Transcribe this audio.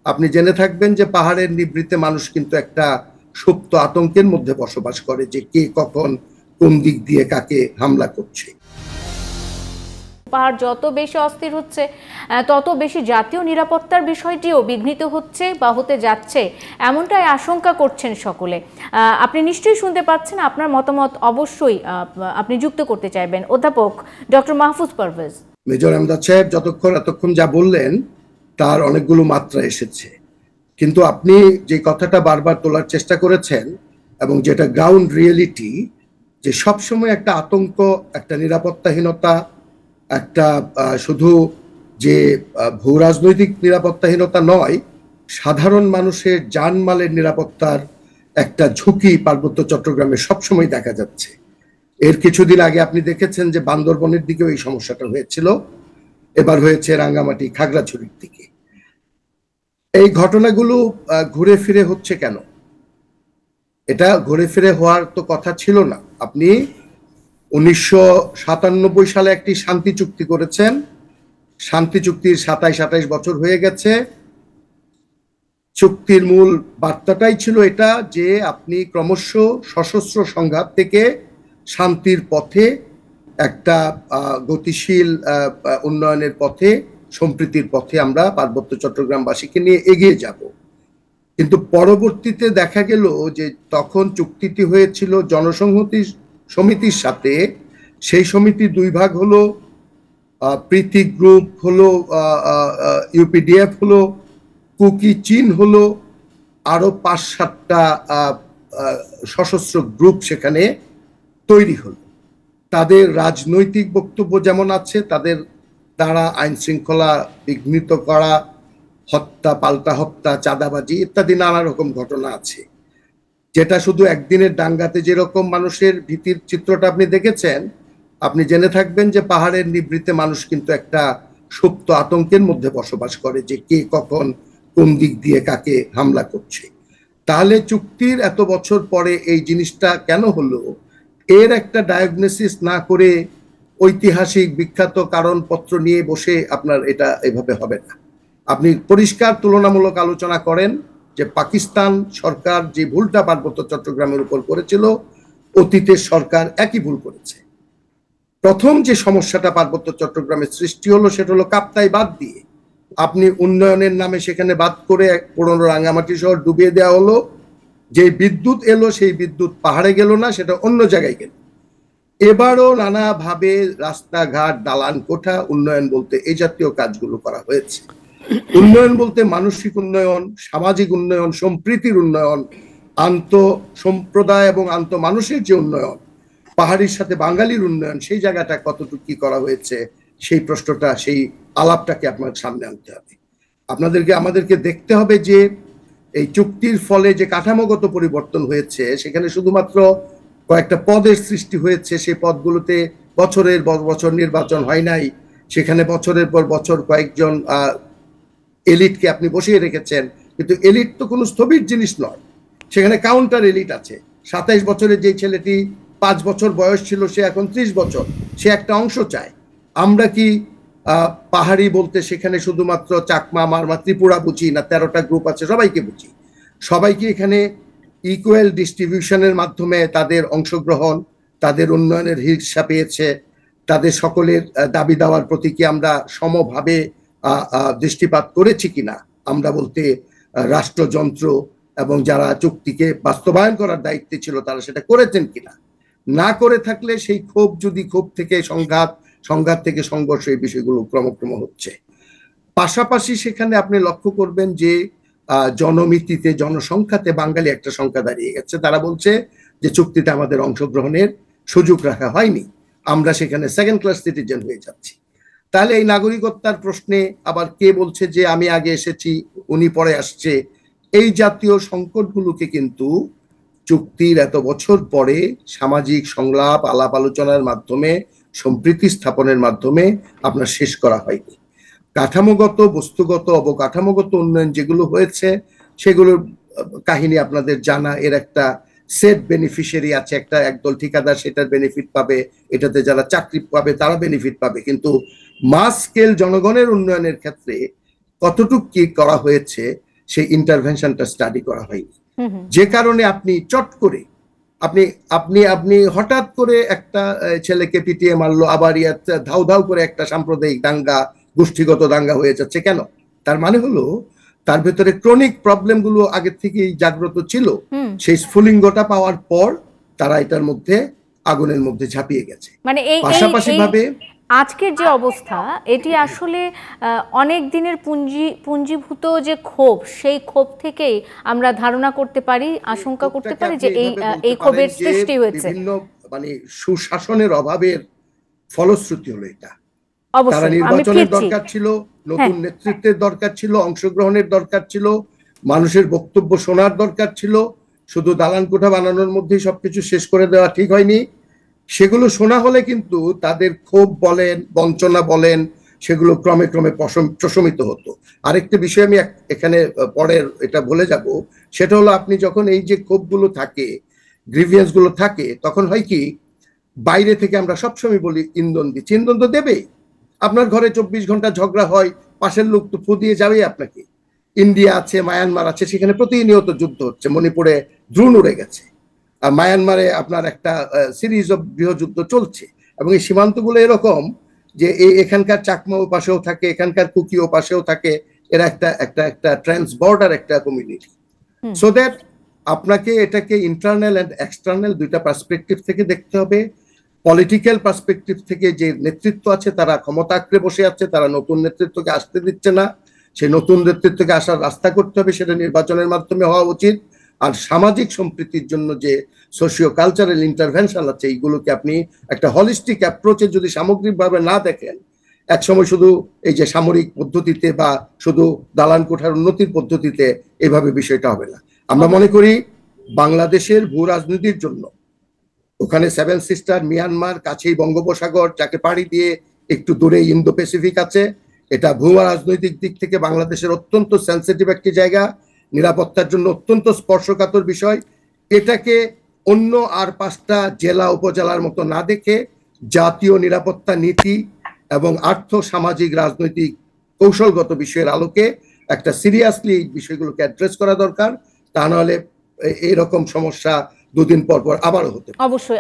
আপনি জেনে থাকবেন যে পাহাড়ের নিভৃতে মানুষ কিন্তু একটা সুপ্ত আতঙ্কের মধ্যে বসবাস করে, যে কে কখন কোন দিক দিয়ে কাকে হামলা করছে। পাহাড় যত বেশি অস্থির হচ্ছে তত বেশি জাতীয় নিরাপত্তার বিষয়টিও বিঘ্নিত হচ্ছে বা হতে যাচ্ছে, এমনটাই আশঙ্কা করছেন সকলে। আপনি নিশ্চয়ই শুনতে পাচ্ছেন, আপনার মতামত অবশ্যই আপনি যুক্ত করতে চাইবেন। অধ্যাপক ডক্টর মাহফুজ পারভেজ। মেজর আমজাদ সাহেব এতক্ষণ যা বললেন তার অনেকগুলো মাত্রা এসেছে, কিন্তু আপনি যে কথাটা বারবার তোলার চেষ্টা করেছেন এবং যেটা গ্রাউন্ড রিয়েলিটি, যে সবসময় একটা আতঙ্ক, একটা নিরাপত্তাহীনতা, একটা শুধু যে ভূ রাজনৈতিক নিরাপত্তাহীনতা নয়, সাধারণ মানুষের জানমালের নিরাপত্তার একটা ঝুঁকি পার্বত্য চট্টগ্রামে সবসময় দেখা যাচ্ছে। এর কিছুদিন আগে আপনি দেখেছেন যে বান্দরবনের দিকেও এই সমস্যাটা হয়েছিল, এবার হয়েছে রাঙ্গামাটি খাগড়াছড়ির দিকে। এই ঘটনাগুলো ঘুরে ফিরে হচ্ছে কেন? এটা ঘুরে ফিরে হওয়ার তো কথা ছিল না। আপনি 1997 সালে একটি শান্তি চুক্তি করেছেন, শান্তি চুক্তির 27-28 বছর হয়ে গেছে। চুক্তির মূল বার্তাটাই ছিল এটা যে আপনি ক্রমশ সশস্ত্র সংঘাত থেকে শান্তির পথে, একটা গতিশীল উন্নয়নের পথে, সম্প্রীতির পথে আমরা পার্বত্য চট্টগ্রামবাসীকে নিয়ে এগিয়ে যাব। কিন্তু পরবর্তীতে দেখা গেল যে তখন চুক্তিটি হয়েছিল জনসংহতি সমিতির সাথে। সেই সমিতি দুই ভাগ হলো, প্রীতি গ্রুপ হলো, ইউপিডিএফ হলো, কুকি চীন হলো, আরো 5-7টা সশস্ত্র গ্রুপ সেখানে তৈরি হলো। তাদের রাজনৈতিক বক্তব্য যেমন আছে, তাদের দ্বারা আইন শৃঙ্খলা বিঘ্নিত করা, হত্যা, পাল্টা হত্যা, চাঁদাবাজি ইত্যাদি নানা রকম ঘটনা আছে। যেটা শুধু একদিনের দাঙ্গাতে যেরকম মানুষের ভীতির চিত্রটা আপনি দেখেছেন, আপনি জেনে থাকবেন যে পাহাড়ের নিভৃতে মানুষ কিন্তু একটা সুপ্ত আতঙ্কের মধ্যে বসবাস করে, যে কে কখন কোন দিক দিয়ে কাকে হামলা করছে। তাহলে চুক্তির এত বছর পরে এই জিনিসটা কেন হলো, এর একটা ডায়াগনোসিস না করে ঐতিহাসিক বিখ্যাত কারণপত্র নিয়ে বসে আপনার এটা এভাবে হবে না। আপনি পরিষ্কার তুলনামূলক আলোচনা করেন যে পাকিস্তান সরকার যে ভুলটা পার্বত্য চট্টগ্রামের উপর করেছিল, অতীতের সরকার একই ভুল করেছে। প্রথম যে সমস্যাটা পার্বত্য চট্টগ্রামের সৃষ্টি হলো সেটা হলো কাপ্তাই বাদ দিয়ে আপনি উন্নয়নের নামে সেখানে বাদ করে পুরনো রাঙ্গামাটি শহর ডুবিয়ে দেওয়া হলো। যে বিদ্যুৎ এলো সেই বিদ্যুৎ পাহাড়ে গেল না, সেটা অন্য জায়গায় গেল। এবারও নানাভাবে রাস্তাঘাট, দালান কোঠা, উন্নয়ন বলতে এই জাতীয় কাজগুলো করা হয়েছে। উন্নয়ন বলতে মানসিক উন্নয়ন, সামাজিক উন্নয়ন, সম্প্রীতির উন্নয়ন, আন্ত সম্প্রদায় এবং আন্ত মানুষের যে উন্নয়ন, পাহাড়ির সাথে বাঙালির উন্নয়ন, সেই জায়গাটা কতটুকু কি করা হয়েছে, সেই প্রশ্নটা, সেই আলাপটাকে আপনার সামনে আনতে হবে। আমাদেরকে দেখতে হবে যে এই চুক্তির ফলে যে কাঠামোগত পরিবর্তন হয়েছে, সেখানে শুধুমাত্র কয়েকটা পদের সৃষ্টি হয়েছে। সেই পদগুলোতে বছরের বছর নির্বাচন হয় নাই, সেখানে বছরের পর বছর কয়েকজন এলিটকে আপনি বসিয়ে রেখেছেন। কিন্তু এলিট তো কোনো স্থবির জিনিস নয়, সেখানে কাউন্টার এলিট আছে। 27 বছরের যে ছেলেটি 5 বছর বয়স ছিল, সে এখন 30 বছর, সে একটা অংশ চায়। আমরা কি পাহাড়ি বলতে সেখানে শুধুমাত্র চাকমা, মারমা, ত্রিপুরা বুঝি না? 13টা গ্রুপ আছে, সবাইকে বুঝি। সবাইকে এখানে ইকুয়াল ডিস্ট্রিবিউশনের মাধ্যমে তাদের অংশগ্রহণ, তাদের উন্নয়নের হিস্সা পেয়েছে। তাদের সকলের দাবি দাওয়ার প্রতি কি আমরা সমভাবে দৃষ্টিপাত করেছি কিনা? আমরা বলতে রাষ্ট্রযন্ত্র এবং যারা চুক্তিকে বাস্তবায়ন করার দায়িত্বে ছিল তারা সেটা করেছেন কিনা? না করে থাকলে সেই ক্ষোভ, যদি ক্ষোভ থেকে সংঘাত, সংঘাত থেকে সংঘর্ষ, এই বিষয়গুলো ক্রমক্রম হচ্ছে। পাশাপাশি সেখানে আপনি লক্ষ্য করবেন যে জনমিতিতে, জনসংখ্যাতে বাঙালি একটা সংখ্যা দাঁড়িয়ে গেছে। তারা বলছে যে চুক্তিতে আমাদের অংশগ্রহণের সুযোগ রাখা হয়নি, আমরা সেখানে সেকেন্ড ক্লাস সিটিজেন হয়ে যাচ্ছি। তাহলে এই নাগরিকত্বের প্রশ্নে আবার কে বলছে যে আমি আগে এসেছি, উনি পরে আসছে? এই জাতীয় সংকটগুলোকে কিন্তু চুক্তির এত বছর পরে সামাজিক সংলাপ, আলাপ আলোচনার মাধ্যমে, সম্প্রীতি স্থাপনের মাধ্যমে আপনার শেষ করা হয়নি। কাঠামোগত, বস্তুগত, অবকাঠামোগত উন্নয়ন যেগুলো হয়েছে সেগুলোর কাহিনী আপনাদের জানা। এর একটা সেট বেনিফিশিয়ারি আছে, একদল ঠিকাদার সেটার বেনিফিট পাবে, এটাতে যারা চাকরি পাবে তারা বেনিফিট পাবে। কিন্তু মাস স্কেল জনগণের উন্নয়নের ক্ষেত্রে কতটুকু কি করা হয়েছে সেই ইন্টারভেনশনটা স্টাডি করা হয়নি, যে কারণে আপনি চট করে আপনি আপনি আপনি হঠাৎ করে একটা ছেলেকে পিটিয়ে মারলো, আবার ধাউ ধাউ করে একটা সাম্প্রদায়িক দাঙ্গা, গোষ্ঠীগত দাঙ্গা হয়ে যাচ্ছে কেন? তার মানে হলো তার ভেতরে ক্রনিক প্রবলেম গুলো আগে থেকেই জাগ্রত ছিল, সেই স্ফুলিঙ্গটা পাওয়ার পর তারা এটার মধ্যে আগুনের মধ্যে ঝাঁপিয়ে গেছে। মানে পাশাপাশি ভাবে আজকের যে অবস্থা, এটি আসলে অনেক দিনের পুঞ্জীভূত যে ক্ষোভ, সেই ক্ষোভ থেকেই আমরা ধারণা করতে পারি, আশঙ্কা করতে পারি যে এই ক্ষোভের সৃষ্টি হয়েছে। বিভিন্ন মানে সুশাসনের অভাবের ফলশ্রুতি হলো এটা। তারা নির্বাচনের দরকার ছিল, নতুন নেতৃত্বের দরকার ছিল, অংশগ্রহণের দরকার ছিল, মানুষের বক্তব্য শোনার দরকার ছিল। শুধু দালান কোঠা বানানোর মধ্যেই সবকিছু শেষ করে দেওয়া ঠিক হয়নি। সেগুলো শোনা হলে কিন্তু তাদের ক্ষোভ বলেন, বঞ্চনা বলেন, সেগুলো ক্রমে ক্রমে প্রশমিত হতো। আরেকটা বিষয় আমি এখানে পরের এটা বলে যাব, সেটা হলো আপনি যখন এই যে ক্ষোভগুলো থাকে, গ্রিভিয়েন্স গুলো থাকে, তখন হয় কি, বাইরে থেকে আমরা সবসময় বলি ইন্ধন দিচ্ছি, ইন্ধন তো দেবেই। আপনার ঘরে 24 ঘন্টা ঝগড়া হয়, পাশের লোক তো ফু দিয়ে যাবেই আপনাকে। ইন্ডিয়া আছে, মায়ানমার আছে, সেখানে প্রতিনিয়ত যুদ্ধ হচ্ছে, মণিপুরে দ্রোণ উড়ে গেছে, আর মায়ানমারে আপনার একটা সিরিজ অফ গৃহযুদ্ধ চলছে। এবং এই সীমান্তগুলো এরকম যে এখানকার চাকমা ও পাশেও থাকে, এখানকার কুকি ও পাশেও থাকে, এরা একটা একটা একটা ট্রান্স বর্ডার একটা কমিউনিটি। সো দ্যাট আপনাকে এটাকে ইন্টারনাল অ্যান্ড এক্সটার্নাল দুইটা পার্সপেক্টিভ থেকে দেখতে হবে। পলিটিক্যাল পার্সপেক্টিভ থেকে যে নেতৃত্ব আছে তারা ক্ষমতা আঁকড়ে বসে আছে, তারা নতুন নেতৃত্বকে আসতে দিচ্ছে না, সেই নতুন নেতৃত্বকে আসার রাস্তা করতে হবে, সেটা নির্বাচনের মাধ্যমে হওয়া উচিত। আর সামাজিক সম্প্রীতির জন্য যে সোশিও কালচারাল ইন্টারভেনশন আছে, এইগুলোকে আপনি একটা হলিস্টিক অ্যাপ্রোচে যদি সামগ্রিকভাবে না দেখেন, একসময় শুধু এই যে সামরিক পদ্ধতিতে বা শুধু দালান কোঠার উন্নতির পদ্ধতিতে এভাবে বিষয়টা হবে না। আমরা মনে করি বাংলাদেশের ভূ রাজনীতির জন্য ওখানে 7 সিস্টার, মিয়ানমার, কাছেই বঙ্গোপসাগর, যাকে পাড়ি দিয়ে একটু দূরে ইন্দো প্যাসিফিক আছে, এটা ভূ রাজনৈতিক দিক থেকে বাংলাদেশের অত্যন্ত সেন্সিটিভ একটি জায়গা, নিরাপত্তার জন্য অত্যন্ত স্পর্শকাতর বিষয়। এটাকে অন্য আর 5টা জেলা উপজেলার মতো না দেখে জাতীয় নিরাপত্তা নীতি এবং আর্থ সামাজিক রাজনৈতিক কৌশলগত বিষয়ের আলোকে একটা সিরিয়াসলি এই বিষয়গুলোকে অ্যাড্রেস করা দরকার। তা নাহলে এরকম সমস্যা দুদিন পর পর আবারও হতে পারে। অবশ্যই।